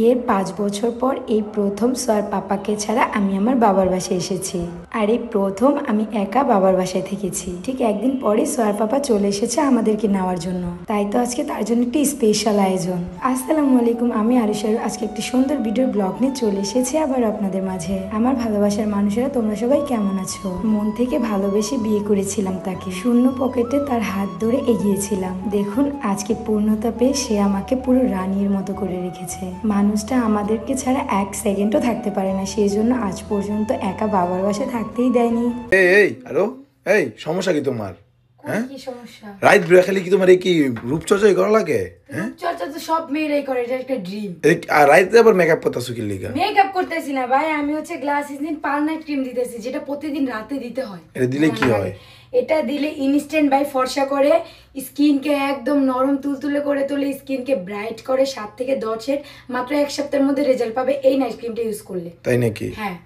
বিয়ের 5 বছর পর এই প্রথম সোয়ার পাপাকে ছাড়া আমি আমার বাবার বাসায় এসেছি। আর এই প্রথম আমি একা বাবার বাসায় থেকেছি। ঠিক একদিন পরে সোয়ার পাপা চলে এসেছে আমাদেরকে নেওয়ার জন্য। তাই তো আজকে তার জন্য একটি স্পেশাল আয়োজন। আসসালামু আলাইকুম, আমি আরিশার আজকে একটি সুন্দর ভিডিও ব্লগ নিয়ে চলে এসেছি আবার আপনাদের মাঝে। আমার ভালোবাসার মানুষেরা তোমরা সবাই কেমন আছো? মন থেকে ভালোবেসে বিয়ে করেছিলাম তাকে, শূন্য পকেটে তার হাত ধরে এগিয়েছিলাম। দেখুন আজকে পূর্ণতা পেয়ে সে আমাকে পুরো রানীর মতো করে রেখেছে। মানুষটা আমাদেরকে ছাড়া এক সেকেন্ডও থাকতে পারে না, সেই জন্য আজ পর্যন্ত একা বাবার বাসায় থাকতেই দেয়নি। এই সমস্যা কি তোমার? হ্যাঁ কি সমস্যা? রাইট ব্রেক খেলে কি তোমার কি রূপচর্চাই করা লাগে? রূপচর্চা তো সব মেয়েরাই করে, এটা একটা ড্রিম। আর রাইতে আবার মেকআপ করতেছো কি লিগা? মেকআপ করতেছি না ভাই, আমি হচ্ছে গ্লাসিসিন পার নাইট ক্রিম দিতেছি, যেটা প্রতিদিন রাতে দিতে হয়। এটা দিলে কি হয়? এটা দিলে ইনস্ট্যান্ট বাই ফর্সা করে, স্কিনকে একদম নরম তুলতুলে করে তোলে, স্কিনকে ব্রাইট করে। 7 থেকে 10 শেড মাত্র 1 সপ্তাহের মধ্যে রেজাল্ট পাবে এই নাইট ক্রিমটা ইউজ করলে। তাই নাকি? হ্যাঁ,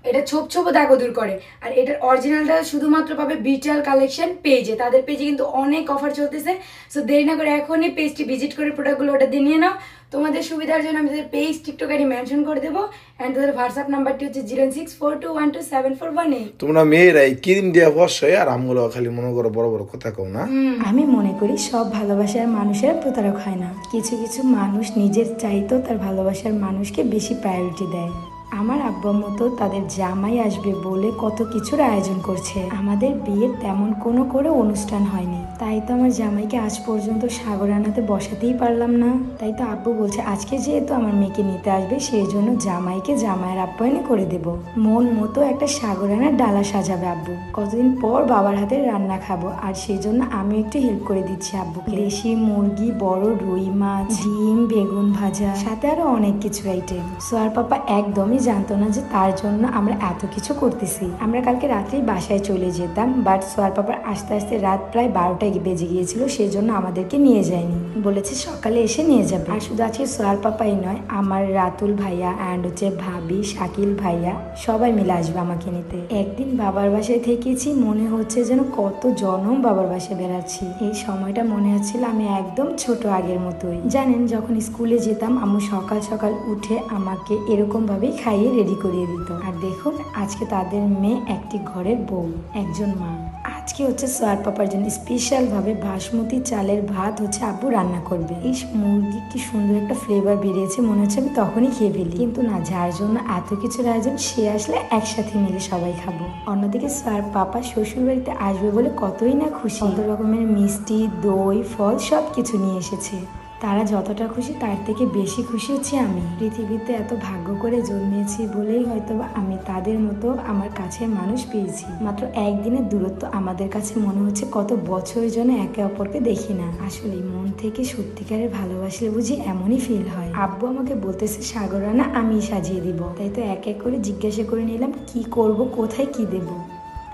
এটা ছোপ ছোপ দাগও দূর করে। আর এটার অরিজিনালটা শুধুমাত্র পাবে বিটাল কালেকশন পেজে। তাদের পেজে কিন্তু অনেক অফার চলতেছে, সো দেরি না করে এখনই পেজটি ভিজিট করে প্রোডাক্টগুলো অর্ডার দিয়ে নিয়ে নাও। তোমাদের সুবিধার জন্য আমি তাদের পেজ টিকটক আইডি মেনশন করে দেবো, এন্ড তাদের হোয়াটসঅ্যাপ নাম্বারটি হচ্ছে 0642127418। তোমরা মেয়েরা এই ক্রিম দিয়া বসে আর আমগুলো খালি মনে করো বড় বড় কথা কও না। আমি মনে করি সব ভালোবাসার মানুষেরা প্রতারক হয় না। কিছু কিছু মানুষ নিজের চাইতেও তার ভালোবাসার মানুষকে বেশি প্রায়োরিটি দেয়। আমার আব্বু মতো তাদের জামাই আসবে বলে কত কিছুর আয়োজন করছে। আমাদের বিয়ের তেমন কোনো করে অনুষ্ঠান হয়নি, তাই তো আমার জামাইকে আজ পর্যন্ত সাগরানাতে বসাতেই পারলাম না। তাই তো আব্বু বলছে আজকে যেহেতু আমার মেয়েকে নিতে আসবে, সেই জন্য জামাইকে জামাইয়ের আপ্যায়নে করে দেব। মন মতো একটা সাগরানার ডালা সাজাবে আব্বু। কতদিন পর বাবার হাতে রান্না খাবো, আর সেই জন্য আমি একটু হেল্প করে দিচ্ছি আব্বুকে। দেশি মুরগি, বড় রুই মাছ, ডিম, বেগুন ভাজা, সাথে আরো অনেক কিছু আইটেম। সোয়ার পাপা একদমই জানতো না যে তার জন্য আমরা এত কিছু করতেছি। আমরা কালকে রাত্রেই বাসায় চলে যেতাম, বাট সোয়ার পাপার আস্তে আস্তে রাত প্রায় 12টায় বেজে গিয়েছিল, সেই জন্য আমাদেরকে নিয়ে যায়নি, বলেছে সকালে এসে নিয়ে যাবে। আর শুধু আজকে সোয়ার পাপাই নয়, আমার রাতুল ভাইয়া অ্যান্ড হচ্ছে ভাবি, শাকিল ভাইয়া সবাই মিলে আসবে আমাকে নিতে। একদিন বাবার বাসায় থেকেছি, মনে হচ্ছে যেন কত জনম বাবার বাসায় বেড়াচ্ছি। এই সময়টা মনে হচ্ছিল আমি একদম ছোট আগের মতোই। জানেন, যখন স্কুলে যেতাম আম্মু সকাল সকাল উঠে আমাকে এরকম ভাবেই খাইয়ে রেডি করিয়ে দিত। আর দেখুন আজকে তাদের মেয়ে একটি ঘরের বউ, একজন মা। আজকে হচ্ছে সোয়ার পাপার জন্য স্পেশাল ভাবে বাসমতি চালের ভাত হচ্ছে আব্বু রান্না করবে। এই মুরগি কি সুন্দর একটা ফ্লেভার বেরিয়েছে, মনে হচ্ছে আমি তখনই খেয়ে ফেলি। কিন্তু না, যার জন্য এত কিছুর আয়োজন সে আসলে একসাথে মিলে সবাই খাবো। অন্যদিকে সোয়ার পাপা শ্বশুর বাড়িতে আসবে বলে কতই না খুশি। কত রকমের মিষ্টি, দই, ফল সবকিছু নিয়ে এসেছে। তারা যতটা খুশি তার থেকে বেশি খুশি হচ্ছে আমি। পৃথিবীতে এত ভাগ্য করে জন্মেছি বলেই হয়তো আমি তাদের মতো আমার কাছে মানুষ পেয়েছি। মাত্র একদিনের দূরত্ব আমাদের কাছে মনে হচ্ছে কত বছরের জন্য একে অপরকে দেখি না। আসলে মন থেকে সত্যিকারের ভালোবাসলে বুঝি এমনই ফিল হয়। আব্বু আমাকে বলতেছে সাগরানা আমি সাজিয়ে দিব, তাই তো এক এক করে জিজ্ঞাসা করে নিলাম কি করব, কোথায় কি দেব।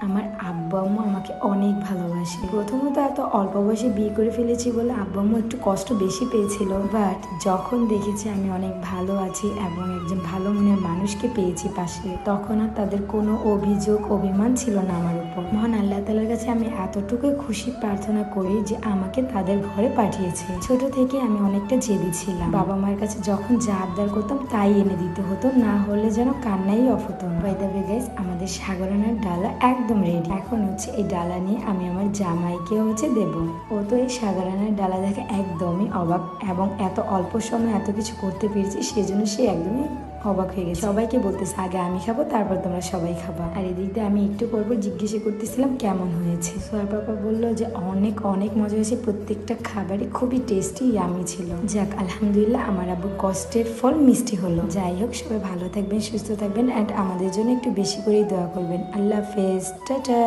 আমার আব্বু আম্মু আমাকে অনেক ভালোবাসে। প্রথমত এত অল্প বয়সে বিয়ে করে ফেলেছি বলে আব্বু আম্মু একটু কষ্ট বেশি পেয়েছিল, বাট যখন দেখেছি আমি অনেক ভালো আছি এবং একজন ভালো মনের মানুষকে পেয়েছি পাশে, তখন আর তাদের কোনো অভিযোগ অভিমান ছিল না আমার উপর। মহান আল্লাহ তাআলার কাছে আমি এতটুকুই খুশি প্রার্থনা করি যে আমাকে তাদের ঘরে পাঠিয়েছে। ছোট থেকে আমি অনেকটা জেদি ছিলাম, বাবা মায়ের কাছে যখন যা আবদার করতাম তাই এনে দিতে হতো, না হলে যেন কান্নাই অফ হতো। বাই দ্য ওয়ে গাইস, আমাদের সাগরানার ডালা একদম রেডি। এখন হচ্ছে এই ডালা নিয়ে আমি আমার জামাইকে হচ্ছে দেব। ও তো এই সাগরানার ডালা দেখে একদমই অবাক, এবং এত অল্প সময় এত কিছু করতে পেরেছি সেজন্য সে একদমই অবাক হয়ে গেছে। সবাইকে বলতেছে আগে আমি খাবো, তারপর তোমরা সবাই খাবা। আর এদিক দিয়ে আমি একটু পরপর জিজ্ঞাসা করতেছিলাম কেমন হয়েছে। সোয়ার পাপা বললো যে অনেক অনেক মজা হয়েছে, প্রত্যেকটা খাবারই খুবই টেস্টি, ইয়ামি ছিল। যাক আলহামদুলিল্লাহ, আমার আব্বু কষ্টের ফল মিষ্টি হলো। যাই হোক, সবাই ভালো থাকবেন, সুস্থ থাকবেন, অ্যান্ড আমাদের জন্য একটু বেশি করেই দোয়া করবেন। আল্লাহ হাফেজ, টাটা।